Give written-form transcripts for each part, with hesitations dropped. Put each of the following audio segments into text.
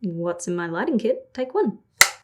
What's in my lighting kit? Take one.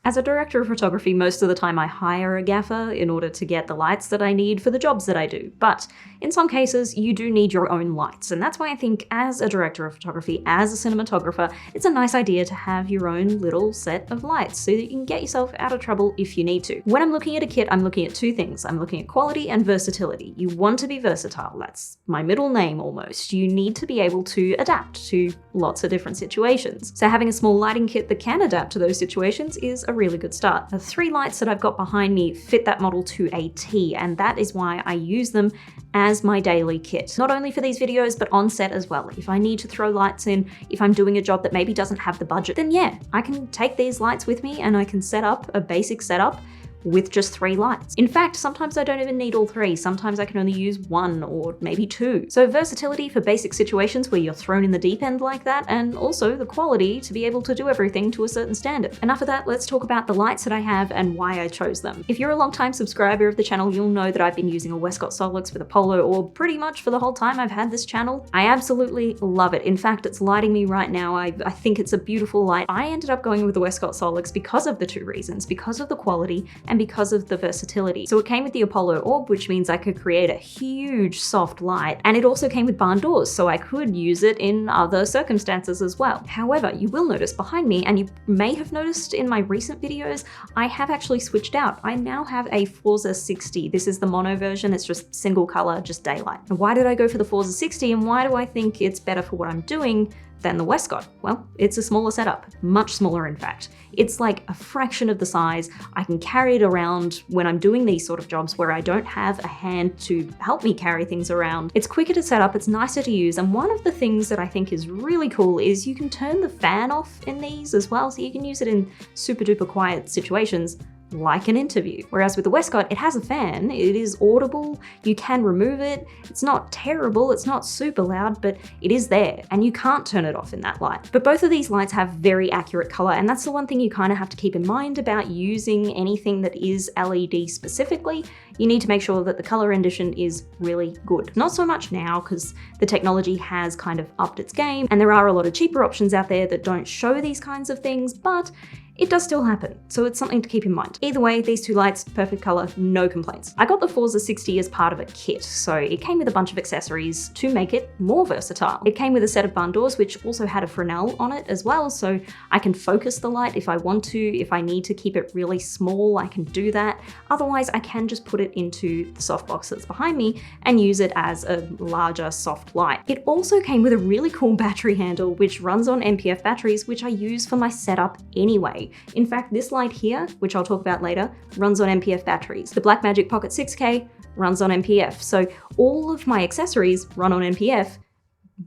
As a director of photography, most of the time I hire a gaffer in order to get the lights that I need for the jobs that I do. But in some cases, you do need your own lights. And that's why I think as a director of photography, as a cinematographer, it's a nice idea to have your own little set of lights so that you can get yourself out of trouble if you need to. When I'm looking at a kit, I'm looking at two things. I'm looking at quality and versatility. You want to be versatile. That's my middle name almost. You need to be able to adapt to lots of different situations. So having a small lighting kit that can adapt to those situations is a really good start. The 3 lights that I've got behind me fit that model to a T, and that is why I use them as my daily kit. Not only for these videos, but on set as well. If I need to throw lights in, if I'm doing a job that maybe doesn't have the budget, then yeah, I can take these lights with me and I can set up a basic setup with just 3 lights. In fact, sometimes I don't even need all 3. Sometimes I can only use 1 or maybe 2. So versatility for basic situations where you're thrown in the deep end like that, and also the quality to be able to do everything to a certain standard. Enough of that, let's talk about the lights that I have and why I chose them. If you're a long-time subscriber of the channel, you'll know that I've been using a Westcott Solix with a Polo, or pretty much for the whole time I've had this channel. I absolutely love it. In fact, it's lighting me right now. I think it's a beautiful light. I ended up going with the Westcott Solix because of the 2 reasons, because of the quality and because of the versatility. So it came with the Apollo orb, which means I could create a huge soft light, and it also came with barn doors, so I could use it in other circumstances as well. However, you will notice behind me, and you may have noticed in my recent videos, I have actually switched out. I now have a Forza 60. This is the mono version. It's just single color, just daylight. And why did I go for the Forza 60, and why do I think it's better for what I'm doing than the Westcott? Well, it's a smaller setup, much smaller in fact. It's like a fraction of the size. I can carry it around when I'm doing these sort of jobs where I don't have a hand to help me carry things around. It's quicker to set up, it's nicer to use, and one of the things that I think is really cool is you can turn the fan off in these as well, so you can use it in super duper quiet situations, like an interview. Whereas with the Westcott, it has a fan, it is audible, you can remove it, it's not terrible, it's not super loud, but it is there, and you can't turn it off in that light. But both of these lights have very accurate color, and that's the one thing you kind of have to keep in mind about using anything that is LED specifically. You need to make sure that the color rendition is really good. Not so much now, because the technology has kind of upped its game, and there are a lot of cheaper options out there that don't show these kinds of things, but it does still happen, so it's something to keep in mind. Either way, these 2 lights, perfect color, no complaints. I got the Forza 60 as part of a kit, so it came with a bunch of accessories to make it more versatile. It came with a set of barn doors, which also had a Fresnel on it as well, so I can focus the light if I want to. If I need to keep it really small, I can do that. Otherwise, I can just put it into the softbox that's behind me and use it as a larger soft light. It also came with a really cool battery handle, which runs on NPF batteries, which I use for my setup anyway. In fact, this light here, which I'll talk about later, runs on NPF batteries. The Blackmagic Pocket 6K runs on NPF. So all of my accessories run on NPF.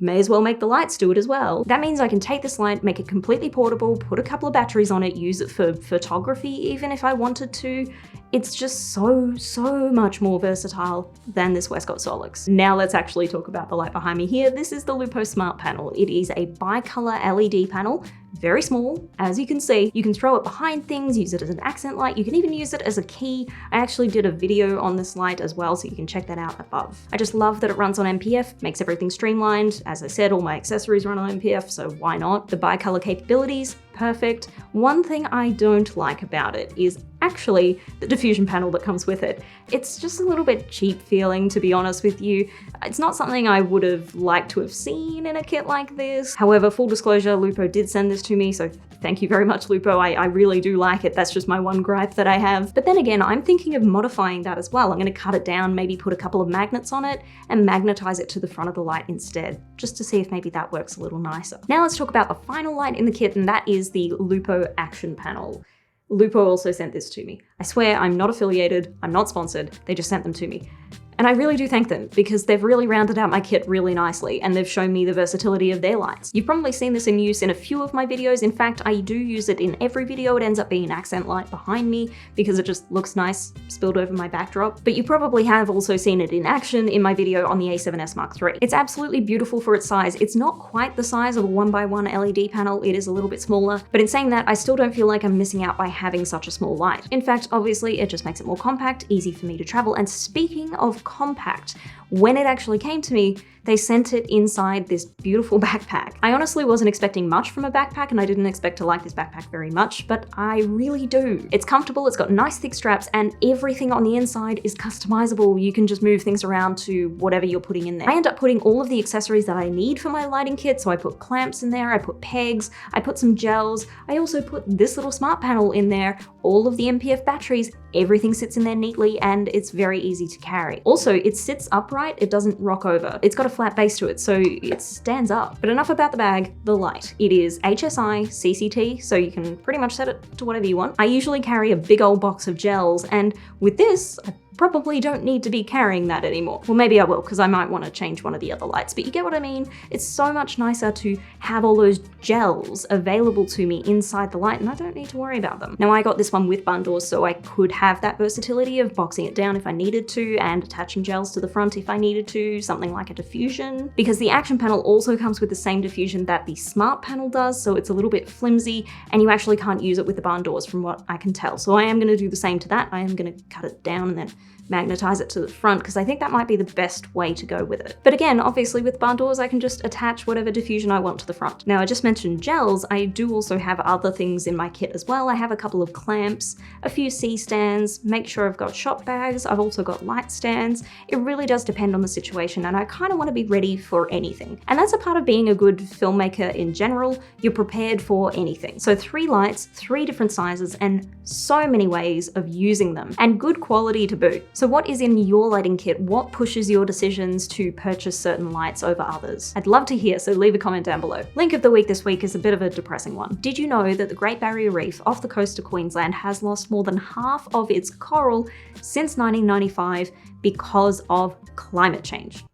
May as well make the lights do it as well. That means I can take this light, make it completely portable, put a couple of batteries on it, use it for photography even if I wanted to. It's just so much more versatile than this Westcott Solix. Now let's actually talk about the light behind me here. This is the Lupo Smart Panel. It is a bicolor LED panel, very small, as you can see. You can throw it behind things, use it as an accent light. You can even use it as a key. I actually did a video on this light as well, so you can check that out above. I just love that it runs on NPF, makes everything streamlined. As I said, all my accessories run on NPF, so why not? The bicolor capabilities, perfect. One thing I don't like about it is actually the diffusion panel that comes with it. It's just a little bit cheap feeling, to be honest with you. It's not something I would have liked to have seen in a kit like this. However, full disclosure, Lupo did send this to me, so thank you very much, Lupo. I really do like it. That's just my one gripe that I have. But then again, I'm thinking of modifying that as well. I'm going to cut it down, maybe put a couple of magnets on it and magnetize it to the front of the light instead, just to see if maybe that works a little nicer. Now let's talk about the final light in the kit, and that is the Lupo Action Panel. Lupo also sent this to me. I swear I'm not affiliated, I'm not sponsored, they just sent them to me. And I really do thank them, because they've really rounded out my kit really nicely, and they've shown me the versatility of their lights. You've probably seen this in use in a few of my videos. In fact, I do use it in every video. It ends up being an accent light behind me because it just looks nice spilled over my backdrop. But you probably have also seen it in action in my video on the A7S Mark III. It's absolutely beautiful for its size. It's not quite the size of a 1x1 LED panel, it is a little bit smaller, but in saying that, I still don't feel like I'm missing out by having such a small light. In fact, obviously, it just makes it more compact, easy for me to travel, and speaking of compact, when it actually came to me, They sent it inside this beautiful backpack. I honestly wasn't expecting much from a backpack, and I didn't expect to like this backpack very much, but I really do. It's comfortable, it's got nice thick straps, and everything on the inside is customizable. You can just move things around to whatever you're putting in there. I end up putting all of the accessories that I need for my lighting kit, so I put clamps in there, I put pegs, I put some gels, I also put this little smart panel in there, all of the MPF batteries, everything sits in there neatly, and it's very easy to carry. Also, it sits upright, it doesn't rock over. It's got a flat base to it, so it stands up. But enough about the bag, the light. It is HSI CCT, so you can pretty much set it to whatever you want. I usually carry a big old box of gels, and with this, I probably don't need to be carrying that anymore. Well, maybe I will, because I might want to change one of the other lights, but you get what I mean? It's so much nicer to have all those gels available to me inside the light, and I don't need to worry about them. Now, I got this one with barn doors, so I could have that versatility of boxing it down if I needed to, and attaching gels to the front if I needed to, something like a diffusion. Because the action panel also comes with the same diffusion that the smart panel does, so it's a little bit flimsy, and you actually can't use it with the barn doors from what I can tell. So I am going to do the same to that. I am going to cut it down and then magnetize it to the front, because I think that might be the best way to go with it. But again, obviously with barn doors, I can just attach whatever diffusion I want to the front. Now, I just mentioned gels. I do also have other things in my kit as well. I have a couple of clamps, a few C-stands, make sure I've got shop bags. I've also got light stands. It really does depend on the situation, and I kind of want to be ready for anything. And that's a part of being a good filmmaker in general. You're prepared for anything. So 3 lights, 3 different sizes, and so many ways of using them, and good quality to boot. So what is in your lighting kit? What pushes your decisions to purchase certain lights over others? I'd love to hear, so leave a comment down below. Link of the week this week is a bit of a depressing one. Did you know that the Great Barrier Reef off the coast of Queensland has lost more than half of its coral since 1995 because of climate change?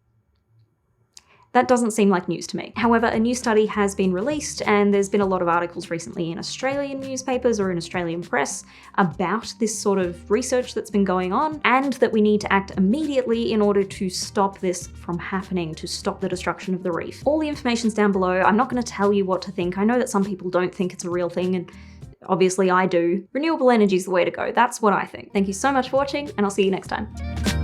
That doesn't seem like news to me. However, a new study has been released, and there's been a lot of articles recently in Australian newspapers or in Australian press about this sort of research that's been going on, and that we need to act immediately in order to stop this from happening, to stop the destruction of the reef. All the information's down below. I'm not going to tell you what to think. I know that some people don't think it's a real thing, and obviously I do. Renewable energy is the way to go. That's what I think. Thank you so much for watching, and I'll see you next time.